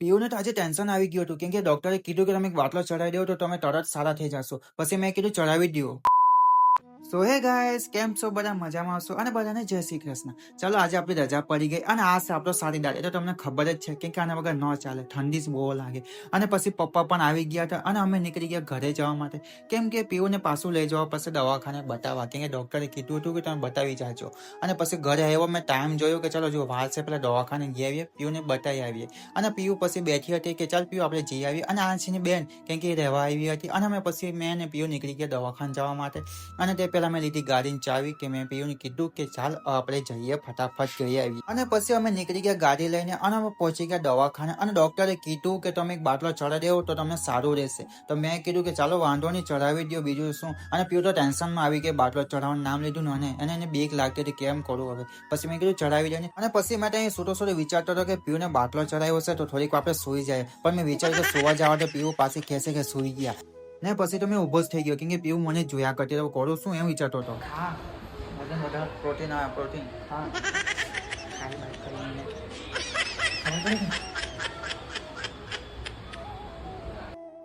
પીયુને તો આજે ટેન્શન આવી ગયું હતું કેમ કે ડોક્ટરે કીધું કે તમે એક બાટલો ચડાવી દો તો તમે તરત સારા થઈ જશો. પછી મેં કીધું ચડાવી જ દો. સો હે ગાઈસ, કેમ છો બધા? મજામાં હશો અને બધાને જય શ્રી કૃષ્ણ. ચાલો આજે આપણી રજા પડી ગઈ અને આ છે આપણો સારી દાળ. એ તો તમને ખબર જ છે કેમ કે આના વગર ન ચાલે, ઠંડી જ બહુ લાગે. અને પછી પપ્પા પણ આવી ગયા હતા અને અમે નીકળી ગયા ઘરે જવા માટે કેમ કે પીયુને પાછું લઈ જવા પછી દવાખાને બતાવવા કેમ કે ડોક્ટરે કીધું હતું કે તમે બતાવી જાજો. અને પછી ઘરે આવ્યો, મેં ટાઈમ જોયો કે ચાલો જો વાર છે પેલા દવાખાને જઈ આવીએ, પીયુને બતાવી આવીએ. અને પીયુ પછી બેઠી હતી કે ચાલ પીયુ આપણે જઈ આવીએ. અને આ છે બેન કેમ કે રહેવા આવી હતી અને અમે પછી મેં અને પીયુ નીકળી ગયા દવાખાને જવા માટે. અને તે પેલા મેં લીધી ગાડીની ચાવી કે મેં પીયુને કીધું કે ચાલ આપણે જઈએ, ફટાફટ જઈ આવીએ. અને પછી અમે નીકળી ગયા ગાડી લઈને અને અમે પહોંચી ગયા દવાખાને. અને ડોક્ટરે કીધું કે તમે એક બાટલો ચડાવી દેવો તો તમને સારું રહેશે. તો મેં કીધું કે ચાલો વાંધો નહીં, ચડાવી દો, બીજું શું. અને પીયુ તો ટેન્શનમાં આવી ગઈ, બાટલો ચડાવવાનું નામ લીધું ને અને એને બીક લાગતી હતી કેમ કરું હવે. પછી મેં કીધું ચડાવી દે. અને પછી મેં ત્યાં સુતો સુતો વિચારતો હતો કે પીયુને બાટલો ચડાવ્યો હશે તો થોડીક આપણે સુઈ જાય. પણ મેં વિચાર્યું કે સુવા જવા તો પીયુ પાછી કહેશે કે સુઈ ગયા. ને પછી તો મેં ઊભો જ થઈ ગયો કેમ કે પીયુ મને જોયા કરતી તો કરું શું એમ વિચારતો હતો. હા, વજન વધારે, પ્રોટીન આવે, પ્રોટીન. હા, ખાલી વાત કરીને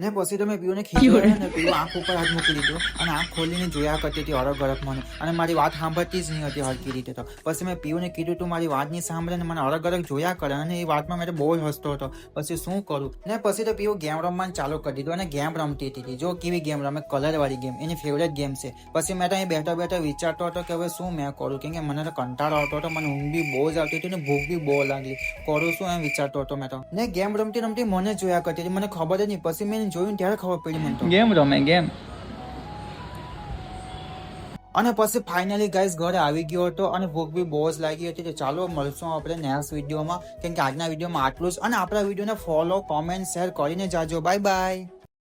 ને પછી તો મેં પીયુને ખીજવાયો ને પીયુ આંખ ઉપર હાથ મૂકી દીધો અને આંખ ખોલીને જોયા કરતી હતી અરગ અરગ મને. અને મારી વાત સાંભળતી જ નહીં હતી હરખી રીતે. તો પછી મેં પીયુને કીધું તું મારી વાત નહીં સાંભળે ને મને અરગ અરગ જોયા કરે. અને એ વાતમાં મેં તો બહુ જ હસતો હતો. પછી શું કરું ને પછી તો પીયુ ગેમ રમવાનું ચાલુ કરી દીધું અને ગેમ રમતી હતી. જો કેવી ગેમ રમે, કલર વાળી ગેમ, એની ફેવરેટ ગેમ છે. પછી મેં તો અહીં બેઠા બેઠા વિચારતો હતો કે હવે શું મેં કરું કેમ કે મને તો કંટાળો આવતો હતો, મને ઊંઘ બી બહુ જ આવતી હતી ને ભૂખ બી બહુ લાગી. કરું શું એમ વિચારતો હતો મેં તો. ને ગેમ રમતી રમતી મને જોયા કરતી હતી, મને ખબર જ નહીં. પછી મેં જોયું ત્યારે ખબર પડી મને તો ગેમ રમે ગેમ. અને પછી ફાઇનલી ગાઈસ ઘરે આવી ગયો હતો અને ભૂખ બી બહુ જ લાગી હતી. તો ચાલો મળશું આપણે નેક્સ્ટ વિડીયોમાં કેમ કે આજના વિડીયોમાં આટલું જ. અને આપણા વિડીયોને ફોલો, કોમેન્ટ, શેર કરીને જાજો. Bye bye.